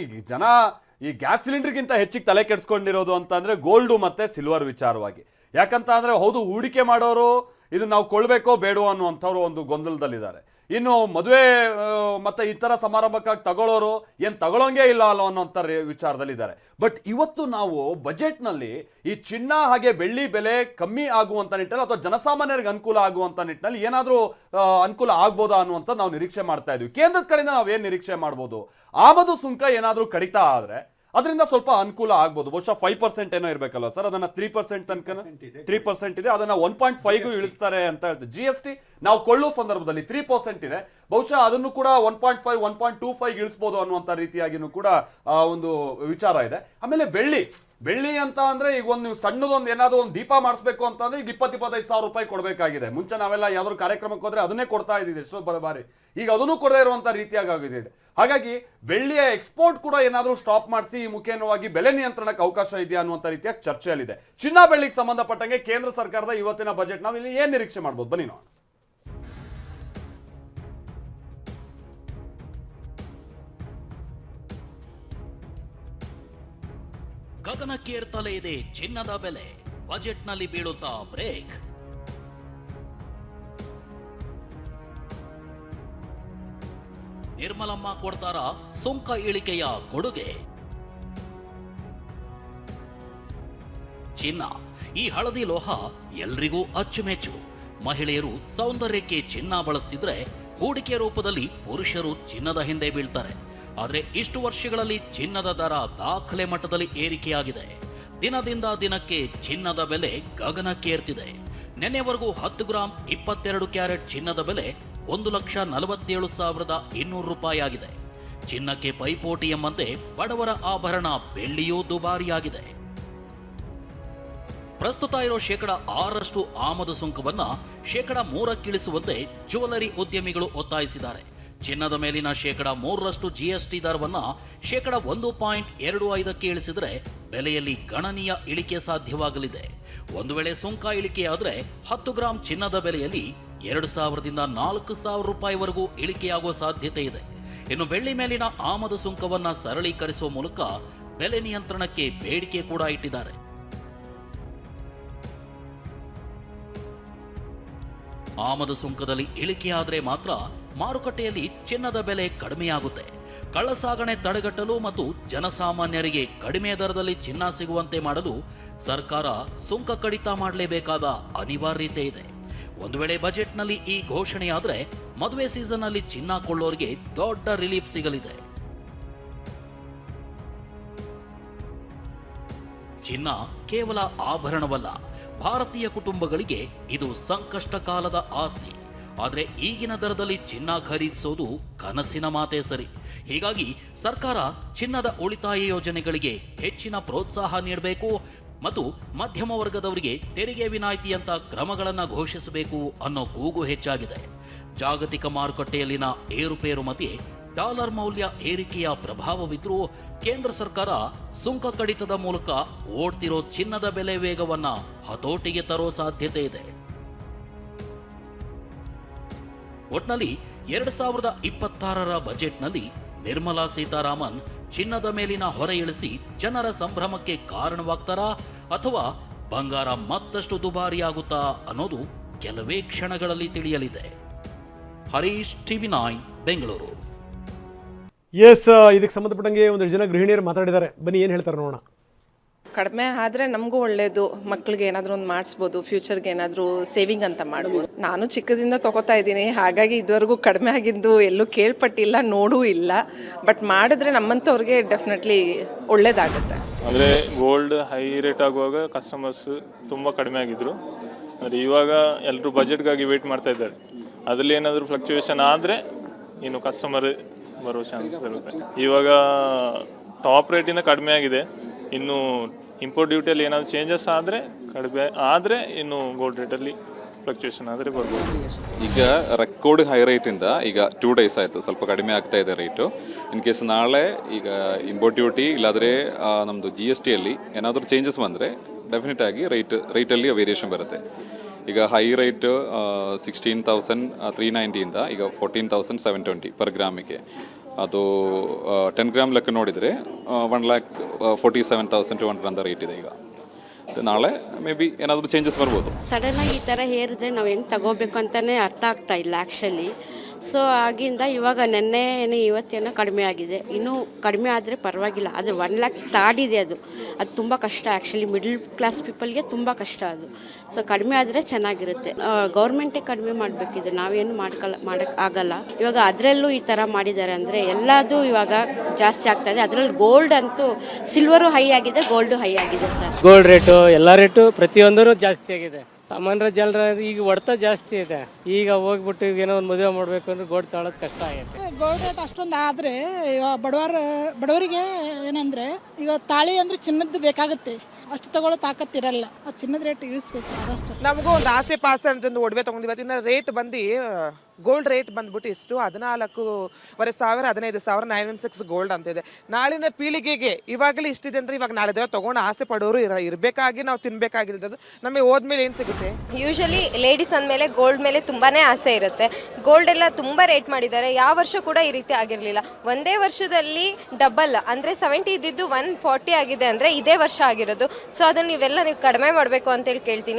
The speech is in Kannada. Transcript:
ಈಗ ಜನ ಈ ಗ್ಯಾಸ್ ಸಿಲಿಂಡರ್ಗಿಂತ ಹೆಚ್ಚಿಗೆ ತಲೆ ಕೆಡಿಸ್ಕೊಂಡಿರೋದು ಅಂತಂದ್ರೆ ಗೋಲ್ಡು ಮತ್ತೆ ಸಿಲ್ವರ್ ವಿಚಾರವಾಗಿ. ಯಾಕಂತ ಅಂದ್ರೆ ಹೌದು, ಹೂಡಿಕೆ ಮಾಡೋರು ಇದು ನಾವು ಕೊಳ್ಳಬೇಕೋ ಬೇಡವೋ ಅನ್ನುವಂಥವ್ರು ಒಂದು ಗೊಂದಲದಲ್ಲಿದ್ದಾರೆ. ಇನ್ನು ಮದುವೆ ಮತ್ತೆ ಈ ತರ ಸಮಾರಂಭಕ್ಕಾಗಿ ತಗೊಳ್ಳೋರು ಏನ್ ತಗೊಳ್ಳೋಂಗೇ ಇಲ್ಲ ಅಲ್ಲೋ ಅನ್ನೋಂಥ ವಿಚಾರದಲ್ಲಿದ್ದಾರೆ. ಬಟ್ ಇವತ್ತು ನಾವು ಬಜೆಟ್ನಲ್ಲಿ ಈ ಚಿನ್ನ ಹಾಗೆ ಬೆಳ್ಳಿ ಬೆಲೆ ಕಮ್ಮಿ ಆಗುವಂತ ನಿಟ್ಟಿನಲ್ಲಿ ಅಥವಾ ಜನಸಾಮಾನ್ಯರಿಗೆ ಅನುಕೂಲ ಆಗುವಂತ ನಿಟ್ಟಿನಲ್ಲಿ ಏನಾದರೂ ಅನುಕೂಲ ಆಗ್ಬೋದಾ ಅನ್ನುವಂಥ ನಾವು ನಿರೀಕ್ಷೆ ಮಾಡ್ತಾ ಇದ್ವಿ. ಕೇಂದ್ರದ ಕಡೆಯಿಂದ ನಾವೇನು ನಿರೀಕ್ಷೆ ಮಾಡ್ಬೋದು? ಆಮದು ಸುಂಕ ಏನಾದರೂ ಕಡಿತ ಆದ್ರೆ ಅದರಿಂದ ಸ್ವಲ್ಪ ಅನುಕೂಲ ಆಗ್ಬೋದು. ಬಹುಶಃ 5% ಏನೋ ಇರಬೇಕಲ್ವ ಸರ್, ಅದನ್ನ 3% ತನಕ 3% ಇದೆ, ಅದನ್ನ 1.5ಗೂ ಇಳಿಸ್ತಾರೆ ಅಂತ ಹೇಳ್ತಾರೆ. GST ನಾವು ಕೊಳ್ಳೋ ಸಂದರ್ಭದಲ್ಲಿ 3% ಇದೆ, ಬಹುಶಃ ಅದನ್ನು ಕೂಡ 1.5 1.25 ಇಳಿಸ್ಬೋದು ಅನ್ನುವಂಥ ರೀತಿಯಾಗಿನೂ ಕೂಡ ಒಂದು ವಿಚಾರ ಇದೆ. ಆಮೇಲೆ ಬೆಳ್ಳಿ ಅಂತ ಅಂದ್ರೆ ಈಗ ಒಂದು ನೀವು ಸಣ್ಣದೊಂದು ಏನಾದ್ರು ಒಂದು ದೀಪ ಮಾಡಿಸ್ಬೇಕು ಅಂತಂದ್ರೆ ಈಗ 20-25 ಸಾವಿರ ರೂಪಾಯಿ ಕೊಡಬೇಕಾಗಿದೆ. ಮುಂಚೆ ನಾವೆಲ್ಲ ಯಾವ್ದಾದ್ರು ಕಾರ್ಯಕ್ರಮಕ್ಕೆ ಹೋದ್ರೆ ಅದನ್ನೇ ಕೊಡ್ತಾ ಇದ್ದಿದೆ ಎಷ್ಟೋ ಬಾರಿ, ಈಗ ಅದನ್ನು ಕೊಡದೇ ಇರುವಂತ ರೀತಿಯಾಗಿದೆ. ಹಾಗಾಗಿ ಬೆಳ್ಳಿಯ ಎಕ್ಸ್ಪೋರ್ಟ್ ಕೂಡ ಏನಾದರೂ ಸ್ಟಾಪ್ ಮಾಡಿಸಿ ಈ ಮುಖೇನವಾಗಿ ಬೆಲೆ ನಿಯಂತ್ರಣಕ್ಕೆ ಅವಕಾಶ ಇದೆಯಾ ಅನ್ನುವಂಥ ರೀತಿಯ ಚರ್ಚೆಯಲ್ಲಿದೆ. ಚಿನ್ನ ಬೆಳ್ಳಿಗೆ ಸಂಬಂಧಪಟ್ಟಂಗೆ ಕೇಂದ್ರ ಸರ್ಕಾರದ ಇವತ್ತಿನ ಬಜೆಟ್ ನಾವು ಇಲ್ಲಿ ಏನ್ ನಿರೀಕ್ಷೆ ಮಾಡ್ಬೋದು? ಬನ್ನಿ ನೋಡೋಣ. ಗಗನಕ್ಕೇರ್ತಲೇ ಇದೆ ಚಿನ್ನದ ಬೆಲೆ, ಬಜೆಟ್ನಲ್ಲಿ ಬೀಳುತ್ತಾ ಬ್ರೇಕ್. ನಿರ್ಮಲಮ್ಮ ಕೊಡ್ತಾರ ಸುಂಕ ಇಳಿಕೆಯ ಕೊಡುಗೆ? ಚಿನ್ನ, ಈ ಹಳದಿ ಲೋಹ ಎಲ್ರಿಗೂ ಅಚ್ಚುಮೆಚ್ಚು. ಮಹಿಳೆಯರು ಸೌಂದರ್ಯಕ್ಕೆ ಚಿನ್ನ ಬಳಸ್ತಿದ್ರೆ ಹೂಡಿಕೆ ರೂಪದಲ್ಲಿ ಪುರುಷರು ಚಿನ್ನದ ಹಿಂದೆ ಬೀಳ್ತಾರೆ. ಆದರೆ ಇಷ್ಟು ವರ್ಷಗಳಲ್ಲಿ ಚಿನ್ನದ ದರ ದಾಖಲೆ ಮಟ್ಟದಲ್ಲಿ ಏರಿಕೆಯಾಗಿದೆ. ದಿನದಿಂದ ದಿನಕ್ಕೆ ಚಿನ್ನದ ಬೆಲೆ ಗಗನಕ್ಕೇರ್ತಿದೆ. ನಿನ್ನೆವರೆಗೂ 10 ಗ್ರಾಂ 22 ಕ್ಯಾರೆಟ್ ಚಿನ್ನದ ಬೆಲೆ 1,47,200 ರೂಪಾಯಿ ಆಗಿದೆ. ಚಿನ್ನಕ್ಕೆ ಪೈಪೋಟಿ ಎಂಬಂತೆ ಬಡವರ ಆಭರಣ ಬೆಳ್ಳಿಯೂ ದುಬಾರಿಯಾಗಿದೆ. ಪ್ರಸ್ತುತ ಇರೋ 6% ಆಮದು ಸುಂಕವನ್ನ 3% ಇಳಿಸುವಂತೆ ಜ್ಯುವೆಲರಿ ಉದ್ಯಮಿಗಳು ಒತ್ತಾಯಿಸಿದ್ದಾರೆ. ಚಿನ್ನದ ಮೇಲಿನ 3% GST ದರವನ್ನ 1.25ಕ್ಕೆ ಇಳಿಸಿದರೆ ಬೆಲೆಯಲ್ಲಿ ಗಣನೀಯ ಇಳಿಕೆ ಸಾಧ್ಯವಾಗಲಿದೆ. ಒಂದು ವೇಳೆ ಸುಂಕ ಇಳಿಕೆಯಾದರೆ 10 ಗ್ರಾಂ ಚಿನ್ನದ ಬೆಲೆಯಲ್ಲಿ 2,000ದಿಂದ 4,000 ರೂಪಾಯಿವರೆಗೂ ಇಳಿಕೆಯಾಗುವ ಸಾಧ್ಯತೆ ಇದೆ. ಇನ್ನು ಬೆಳ್ಳಿ ಮೇಲಿನ ಆಮದು ಸುಂಕವನ್ನ ಸರಳೀಕರಿಸುವ ಮೂಲಕ ಬೆಲೆ ನಿಯಂತ್ರಣಕ್ಕೆ ಬೇಡಿಕೆ ಕೂಡ ಇಟ್ಟಿದ್ದಾರೆ. ಆಮದು ಸುಂಕದಲ್ಲಿ ಇಳಿಕೆಯಾದರೆ ಮಾತ್ರ ಮಾರುಕಟ್ಟೆಯಲ್ಲಿ ಚಿನ್ನದ ಬೆಲೆ ಕಡಿಮೆಯಾಗುತ್ತೆ. ಕಳ್ಳಸಾಗಣೆ ತಡೆಗಟ್ಟಲು ಮತ್ತು ಜನಸಾಮಾನ್ಯರಿಗೆ ಕಡಿಮೆ ದರದಲ್ಲಿ ಚಿನ್ನ ಸಿಗುವಂತೆ ಮಾಡಲು ಸರ್ಕಾರ ಸುಂಕ ಕಡಿತ ಮಾಡಲೇಬೇಕಾದ ಅನಿವಾರ್ಯತೆ ಇದೆ. ಒಂದು ವೇಳೆ ಬಜೆಟ್ನಲ್ಲಿ ಈ ಘೋಷಣೆಯಾದರೆ ಮದುವೆ ಸೀಸನ್ನಲ್ಲಿ ಚಿನ್ನ ಕೊಳ್ಳೋರಿಗೆ ದೊಡ್ಡ ರಿಲೀಫ್ ಸಿಗಲಿದೆ. ಚಿನ್ನ ಕೇವಲ ಆಭರಣವಲ್ಲ, ಭಾರತೀಯ ಕುಟುಂಬಗಳಿಗೆ ಇದು ಸಂಕಷ್ಟ ಕಾಲದ ಆಸ್ತಿ. ಆದರೆ ಈಗಿನ ದರದಲ್ಲಿ ಚಿನ್ನ ಖರೀದಿಸೋದು ಕನಸಿನ ಮಾತೇ ಸರಿ. ಹೀಗಾಗಿ ಸರ್ಕಾರ ಚಿನ್ನದ ಉಳಿತಾಯ ಯೋಜನೆಗಳಿಗೆ ಹೆಚ್ಚಿನ ಪ್ರೋತ್ಸಾಹ ನೀಡಬೇಕು ಮತ್ತು ಮಧ್ಯಮ ವರ್ಗದವರಿಗೆ ತೆರಿಗೆ ವಿನಾಯಿತಿಯಂತ ಕ್ರಮಗಳನ್ನು ಘೋಷಿಸಬೇಕು ಅನ್ನೋ ಕೂಗು ಹೆಚ್ಚಾಗಿದೆ. ಜಾಗತಿಕ ಮಾರುಕಟ್ಟೆಯಲ್ಲಿನ ಏರುಪೇರು ಮಧ್ಯೆ ಡಾಲರ್ ಮೌಲ್ಯ ಏರಿಕೆಯ ಪ್ರಭಾವವಿದ್ರೂ ಕೇಂದ್ರ ಸರ್ಕಾರ ಸುಂಕ ಕಡಿತದ ಮೂಲಕ ಓಡ್ತಿರೋ ಚಿನ್ನದ ಬೆಲೆ ವೇಗವನ್ನ ಹತೋಟಿಗೆ ತರೋ ಸಾಧ್ಯತೆ ಇದೆ. ಒಟ್ನಲ್ಲಿ 2026ರ ಬಜೆಟ್ನಲ್ಲಿ ನಿರ್ಮಲಾ ಸೀತಾರಾಮನ್ ಚಿನ್ನದ ಮೇಲಿನ ಹೊರೆ ಇಳಿಸಿ ಜನರ ಸಂಭ್ರಮಕ್ಕೆ ಕಾರಣವಾಗ್ತಾರಾ ಅಥವಾ ಬಂಗಾರ ಮತ್ತಷ್ಟು ದುಬಾರಿಯಾಗುತ್ತಾ ಅನ್ನೋದು ಕೆಲವೇ ಕ್ಷಣಗಳಲ್ಲಿ ತಿಳಿಯಲಿದೆ. ಹರೀಶ್, TV9 ಬೆಂಗಳೂರು. ಎಸ್, ಇದಕ್ಕೆ ಸಂಬಂಧಪಟ್ಟಂಗೆ ಒಂದಷ್ಟು ಜನ ಗೃಹಿಣಿಯರು ಮಾತಾಡಿದ್ದಾರೆ. ಬನ್ನಿ ಏನು ಹೇಳ್ತಾರೆ ನೋಡೋಣ. ಕಡಿಮೆ ಆದರೆ ನಮಗೂ ಒಳ್ಳೆಯದು. ಮಕ್ಕಳಿಗೆ ಏನಾದರೂ ಒಂದು ಮಾಡಿಸ್ಬೋದು, ಫ್ಯೂಚರ್ಗೆ ಏನಾದರೂ ಸೇವಿಂಗ್ ಅಂತ ಮಾಡ್ಬೋದು. ನಾನು ಚಿಕ್ಕದಿಂದ ತೊಗೋತಾ ಇದ್ದೀನಿ, ಹಾಗಾಗಿ ಇದುವರೆಗೂ ಕಡಿಮೆ ಆಗಿದ್ದು ಎಲ್ಲೂ ಕೇಳ್ಪಟ್ಟಿಲ್ಲ, ನೋಡೂ ಇಲ್ಲ. ಬಟ್ ಮಾಡಿದ್ರೆ ನಮ್ಮಂಥವ್ರಿಗೆ ಡೆಫಿನೆಟ್ಲಿ ಒಳ್ಳೇದಾಗುತ್ತೆ. ಅಂದರೆ ಗೋಲ್ಡ್ ಹೈ ರೇಟ್ ಆಗುವಾಗ ಕಸ್ಟಮರ್ಸ್ ತುಂಬ ಕಡಿಮೆ ಆಗಿದ್ದರು. ಅಂದರೆ ಇವಾಗ ಎಲ್ಲರೂ ಬಜೆಟ್ಗಾಗಿ ವೇಟ್ ಮಾಡ್ತಾ ಇದ್ದಾರೆ. ಅದರಲ್ಲಿ ಏನಾದರೂ ಫ್ಲಕ್ಚುಯೇಷನ್ ಆದರೆ ಇನ್ನು ಕಸ್ಟಮರ್ ಬರೋ ಚಾನ್ಸಸ್ ಇರುತ್ತೆ. ಇವಾಗ ಟಾಪ್ ರೇಟಿಂದ ಕಡಿಮೆ ಆಗಿದೆ. ಇನ್ನು ಇಂಪೋರ್ಟ್ ಡ್ಯೂಟಿಯಲ್ಲಿ ಏನಾದರೂ ಚೇಂಜಸ್ ಆದರೆ ಕಡಿಮೆ ಆದರೆ ಇನ್ನು ಗೋಲ್ಡ್ ರೇಟಲ್ಲಿ ಫ್ಲಕ್ಚುಯೇಷನ್ ಆದರೆ ಬರ್ಬೋದು. ಈಗ ರೆಕಾರ್ಡ್ ಹೈ ರೇಟಿಂದ ಈಗ 2 ಡೇಸ್ ಆಯಿತು ಸ್ವಲ್ಪ ಕಡಿಮೆ ಆಗ್ತಾ ಇದೆ ರೇಟು. ಇನ್ ಕೇಸ್ ನಾಳೆ ಈಗ ಇಂಪೋರ್ಟ್ ಡ್ಯೂಟಿ ಇಲ್ಲಾದರೆ ನಮ್ಮದು GSTಯಲ್ಲಿ ಏನಾದರೂ ಚೇಂಜಸ್ ಬಂದರೆ ಡೆಫಿನೆಟ್ ಆಗಿ ರೇಟಲ್ಲಿ ವೇರಿಯೇಷನ್ ಬರುತ್ತೆ. ಈಗ ಹೈ ರೇಟ್ 16,390 ಈಗ 14,720 ಪರ್ ಗ್ರಾಮಿಗೆ. ಅದು 10 ಗ್ರಾಮ್ ಲೆಕ್ಕ ನೋಡಿದರೆ 1,47,200 ಅಂತ ರೇಟ್ ಇದೆ ಈಗ. ನಾಳೆ ಮೇ ಬಿ ಏನಾದರೂ ಚೇಂಜಸ್ ಬರ್ಬೋದು. ಸಡನ್ನಾಗಿ ಈ ಥರ ಹೇರಿದ್ರೆ ನಾವು ಹೆಂಗೆ ತಗೋಬೇಕು ಅಂತಲೇ ಅರ್ಥ ಆಗ್ತಾ ಇಲ್ಲ ಆ್ಯಕ್ಚುಲಿ. ಸೊ ಆಗಿಂದ ಇವಾಗ ನೆನ್ನೆ ಇವತ್ತೇನೋ ಕಡಿಮೆ ಆಗಿದೆ. ಇನ್ನೂ ಕಡಿಮೆ ಆದರೆ ಪರವಾಗಿಲ್ಲ, ಆದರೆ 1 ಲ್ಯಾಕ್ ತಾಡಿದೆ. ಅದು ತುಂಬ ಕಷ್ಟ ಆ್ಯಕ್ಚುಲಿ, ಮಿಡ್ಲ್ ಕ್ಲಾಸ್ ಪೀಪಲ್ಗೆ ತುಂಬ ಕಷ್ಟ ಅದು. ಸೊ ಕಡಿಮೆ ಆದರೆ ಚೆನ್ನಾಗಿರುತ್ತೆ. ಗೌರ್ಮೆಂಟೇ ಕಡಿಮೆ ಮಾಡಬೇಕಿದೆ, ನಾವೇನು ಮಾಡೋಕ್ಕಾಗಲ್ಲ. ಇವಾಗ ಅದರಲ್ಲೂ ಈ ಥರ ಮಾಡಿದ್ದಾರೆ ಅಂದರೆ ಎಲ್ಲದೂ ಇವಾಗ ಜಾಸ್ತಿ ಆಗ್ತಾಯಿದೆ. ಅದರಲ್ಲಿ ಗೋಲ್ಡ್ ಅಂತೂ ಸಿಲ್ವರು ಹೈ ಆಗಿದೆ, ಗೋಲ್ಡು ಹೈ ಆಗಿದೆ ಸರ್. ಗೋಲ್ಡ್ ರೇಟು ಎಲ್ಲ ರೇಟು ಪ್ರತಿಯೊಂದರೂ ಜಾಸ್ತಿ ಆಗಿದೆ. ಸಾಮಾನ್ಯ ಜನರ ಈಗ ಹೊಡೆತ ಜಾಸ್ತಿ ಇದೆ. ಈಗ ಹೋಗ್ಬಿಟ್ಟು ಈಗ ಏನೋ ಒಂದು ಮದುವೆ ಮಾಡಬೇಕು ಅಂದ್ರೆ ಗೋಲ್ಡ್ ತಗೊಳ್ಳೋದು ಕಷ್ಟ ಆಗೈತೆ. ಗೋಲ್ಡ್ ರೇಟ್ ಅಷ್ಟೊಂದು ಆದರೆ ಬಡವರಿಗೆ ಏನಂದರೆ ಈಗ ತಾಳಿ ಅಂದರೆ ಚಿನ್ನದ್ದು ಬೇಕಾಗುತ್ತೆ, ಅಷ್ಟು ತಗೊಳ್ಳೋ ತಾಕತ್ತಿರಲ್ಲ. ಆ ಚಿನ್ನದ ರೇಟ್ ಇಳಿಸ್ಬೇಕು ಆದಷ್ಟು. ನಮಗೂ ಒಂದು ಆಸೆ ಪಾಸೆ ಅಂತಂದು ಒಡವೆ ತೊಗೊಂಡಿವಿ. ಇವತ್ತಿನ ರೇಟ್ ಬಂದು ಗೋಲ್ಡ್ ರೇಟ್ ಬಂದ್ಬಿಟ್ಟು ಎಷ್ಟು 14,500 15,916 ಗೋಲ್ಡ್ ಅಂತಿದೆ. ನಾಳಿನ ಪೀಳಿಗೆಗೆ ಇವಾಗಲೇ ಇಷ್ಟಿದೆ ಅಂದರೆ ಇವಾಗ ನಾಳೆ ದಿನ ತೊಗೊಂಡು ಆಸೆ ಪಡೋರು ಇರಬೇಕಾಗಿ ನಾವು ತಿನ್ಬೇಕಾಗಿಲ್ದದು ನಮಗೆ ಹೋದ್ಮೇಲೆ ಏನು ಸಿಗುತ್ತೆ. ಯೂಶಲಿ ಲೇಡೀಸ್ ಅಂದಮೇಲೆ ಗೋಲ್ಡ್ ಮೇಲೆ ತುಂಬಾ ಆಸೆ ಇರುತ್ತೆ. ಗೋಲ್ಡ್ ಎಲ್ಲ ತುಂಬ ರೇಟ್ ಮಾಡಿದ್ದಾರೆ. ಯಾವ ವರ್ಷ ಕೂಡ ಈ ರೀತಿ ಆಗಿರಲಿಲ್ಲ. ಒಂದೇ ವರ್ಷದಲ್ಲಿ ಡಬಲ್ ಅಂದರೆ 70 ಇದ್ದಿದ್ದು 140 ಆಗಿದೆ ಅಂದರೆ ಇದೇ ವರ್ಷ ಆಗಿರೋದು. ಸೊ ಅದನ್ನು ನೀವು ಕಡಿಮೆ ಮಾಡಬೇಕು ಅಂತೇಳಿ ಕೇಳ್ತೀನಿ.